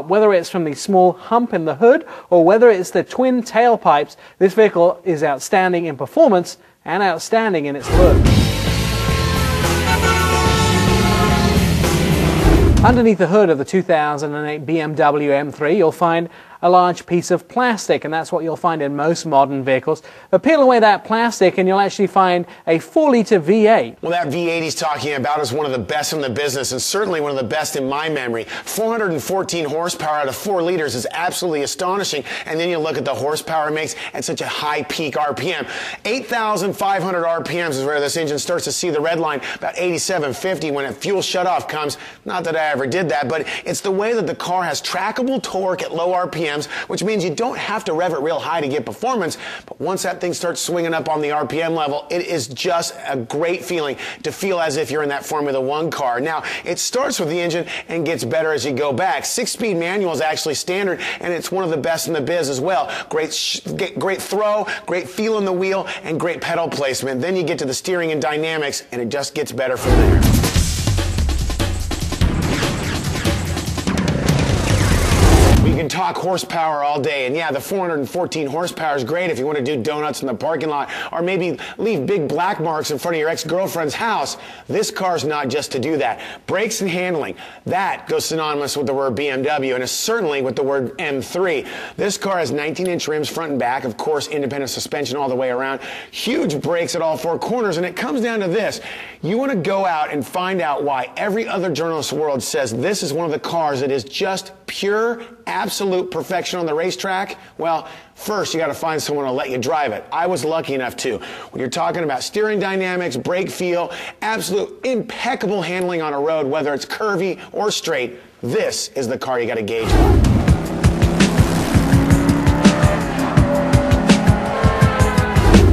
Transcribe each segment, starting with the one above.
Whether it's from the small hump in the hood or whether it's the twin tailpipes, this vehicle is outstanding in performance and outstanding in its look. Underneath the hood of the 2008 BMW M3, you'll find a large piece of plastic, and that's what you'll find in most modern vehicles. But peel away that plastic and you'll actually find a 4-liter V8. Well, that V8 he's talking about is one of the best in the business, and certainly one of the best in my memory. 414 horsepower out of 4 liters is absolutely astonishing, and then you look at the horsepower it makes at such a high peak RPM. 8,500 RPMs is where this engine starts to see the red line, about 8750 when a fuel shutoff comes. Not that I ever did that, but it's the way that the car has trackable torque at low RPMs, which means you don't have to rev it real high to get performance, but once that thing starts swinging up on the RPM level, it is just a great feeling to feel as if you're in that Formula One car. Now, it starts with the engine and gets better as you go back. 6-speed manual is actually standard, and it's one of the best in the biz as well. Great throw, great feel in the wheel, and great pedal placement. Then you get to the steering and dynamics, and it just gets better from there. You can talk horsepower all day, and yeah, the 414 horsepower is great if you want to do donuts in the parking lot or maybe leave big black marks in front of your ex-girlfriend's house. This car's not just to do that. Brakes and handling, that goes synonymous with the word BMW and is certainly with the word M3. This car has 19-inch rims front and back, of course, independent suspension all the way around, huge brakes at all 4 corners, and it comes down to this. You want to go out and find out why every other journalist in the world says this is one of the cars that is just pure, absolute perfection on the racetrack. Well, first you got to find someone to let you drive it. I was lucky enough to. When you're talking about steering dynamics, brake feel, absolute impeccable handling on a road, whether it's curvy or straight, this is the car you got to gauge by.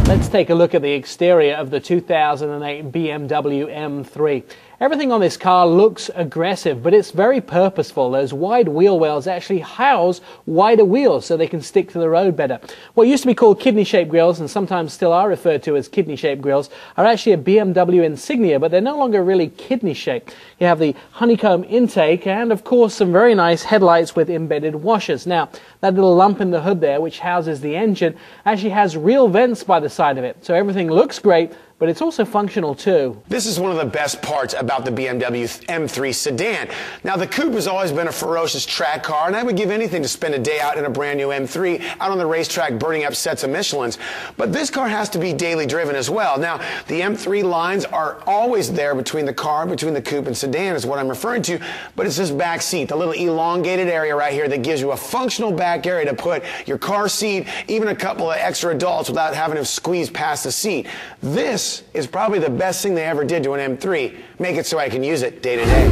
Let's take a look at the exterior of the 2008 BMW M3. Everything on this car looks aggressive, but it's very purposeful. Those wide wheel wells actually house wider wheels so they can stick to the road better. What used to be called kidney-shaped grills, and sometimes still are referred to as kidney-shaped grills, are actually a BMW insignia, but they're no longer really kidney-shaped. You have the honeycomb intake and, of course, some very nice headlights with embedded washers. Now, that little lump in the hood there, which houses the engine, actually has real vents by the side of it, so everything looks great, but it's also functional too. This is one of the best parts about the BMW M3 sedan. Now, the coupe has always been a ferocious track car, and I would give anything to spend a day out in a brand new M3 out on the racetrack burning up sets of Michelins. But this car has to be daily driven as well. Now, the M3 lines are always there between the car, between the coupe and sedan is what I'm referring to, but it's this back seat, the little elongated area right here that gives you a functional back area to put your car seat, even a couple of extra adults without having to squeeze past the seat. This is probably the best thing they ever did to an M3. Make it so I can use it day to day.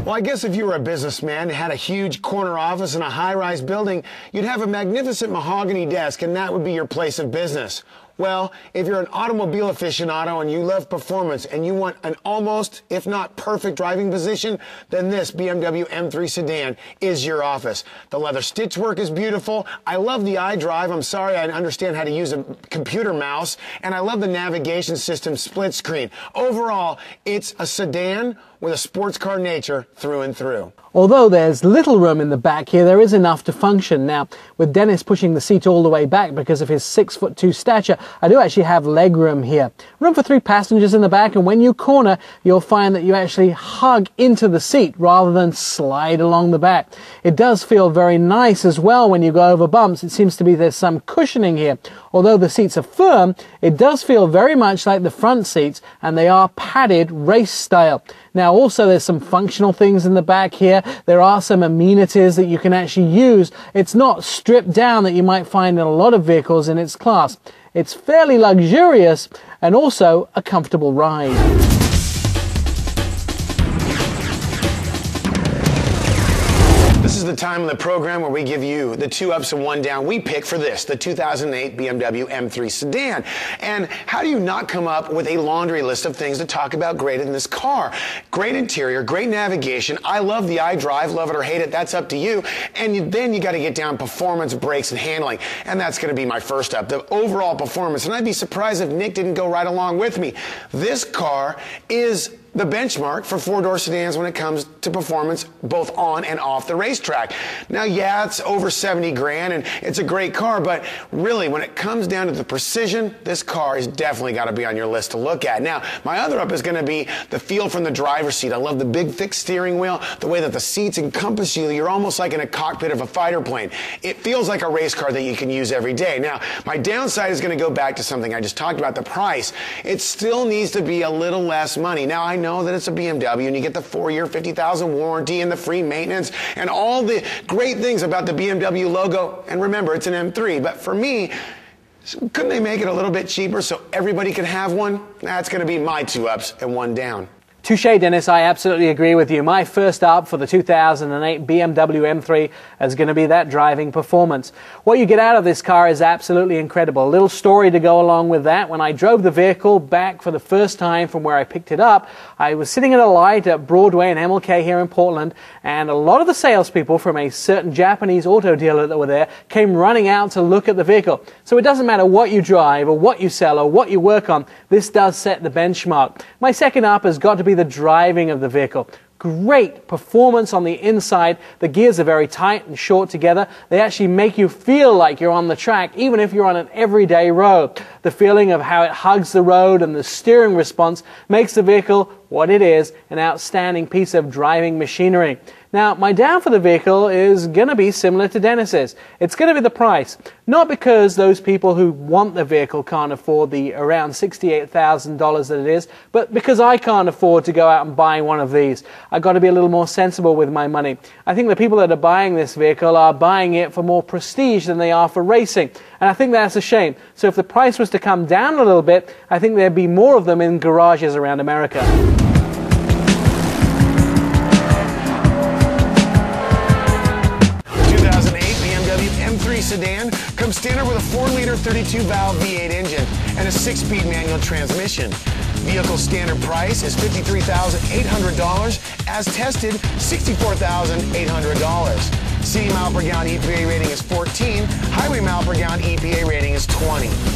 Well, I guess if you were a businessman and had a huge corner office in a high-rise building, you'd have a magnificent mahogany desk, and that would be your place of business. Well, if you're an automobile aficionado and you love performance and you want an almost, if not perfect driving position, then this BMW M3 sedan is your office. The leather stitch work is beautiful. I love the iDrive. I'm sorry I understand how to use a computer mouse. And I love the navigation system split screen. Overall, it's a sedan with a sports car nature through and through. Although there's little room in the back here, there is enough to function. Now, with Dennis pushing the seat all the way back because of his 6'2" stature, I do actually have leg room here. Room for 3 passengers in the back, and when you corner, you'll find that you actually hug into the seat rather than slide along the back. It does feel very nice as well when you go over bumps. It seems to be there's some cushioning here. Although the seats are firm, it does feel very much like the front seats, and they are padded race style. Now, also there's some functional things in the back here. There are some amenities that you can actually use. It's not stripped down that you might find in a lot of vehicles in its class. It's fairly luxurious and also a comfortable ride. This is the time in the program where we give you the 2 ups and 1 down we pick for this, the 2008 BMW M3 sedan. And how do you not come up with a laundry list of things to talk about great in this car? Great interior, great navigation. I love the iDrive, love it or hate it, that's up to you. And then you got to get down performance, brakes, and handling. And that's going to be my first up, the overall performance. And I'd be surprised if Nick didn't go right along with me. This car is the benchmark for four-door sedans when it comes to performance both on and off the racetrack. Now, yeah, it's over 70 grand and it's a great car, but really when it comes down to the precision, this car has definitely got to be on your list to look at. Now, my other up is going to be the feel from the driver's seat. I love the big, thick steering wheel, the way that the seats encompass you. You're almost like in a cockpit of a fighter plane. It feels like a race car that you can use every day. Now, my downside is going to go back to something I just talked about, the price. It still needs to be a little less money. Now, I know that it's a BMW and you get the 4-year, 50,000 warranty and the free maintenance and all the great things about the BMW logo. And remember, it's an M3. But for me, couldn't they make it a little bit cheaper so everybody could have one? That's going to be my 2 ups and 1 down. Touche, Dennis. I absolutely agree with you. My first up for the 2008 BMW M3 is going to be that driving performance. What you get out of this car is absolutely incredible. A little story to go along with that. When I drove the vehicle back for the first time from where I picked it up, I was sitting at a light at Broadway and MLK here in Portland, and a lot of the salespeople from a certain Japanese auto dealer that were there came running out to look at the vehicle. So it doesn't matter what you drive or what you sell or what you work on, this does set the benchmark. My second up has got to be the driving of the vehicle. Great performance on the inside. The gears are very tight and short together. They actually make you feel like you're on the track, even if you're on an everyday road. The feeling of how it hugs the road and the steering response makes the vehicle what it is, an outstanding piece of driving machinery. Now, my down for the vehicle is going to be similar to Dennis's. It's going to be the price. Not because those people who want the vehicle can't afford the around $68,000 that it is, but because I can't afford to go out and buy one of these. I've got to be a little more sensible with my money. I think the people that are buying this vehicle are buying it for more prestige than they are for racing. And I think that's a shame. So if the price was to come down a little bit, I think there'd be more of them in garages around America. 2008 M3 sedan comes standard with a 4-liter 32-valve V8 engine and a 6-speed manual transmission. Vehicle standard price is $53,800. As tested, $64,800. City mile per gallon EPA rating is 14. Highway mile per gallon EPA rating is 20.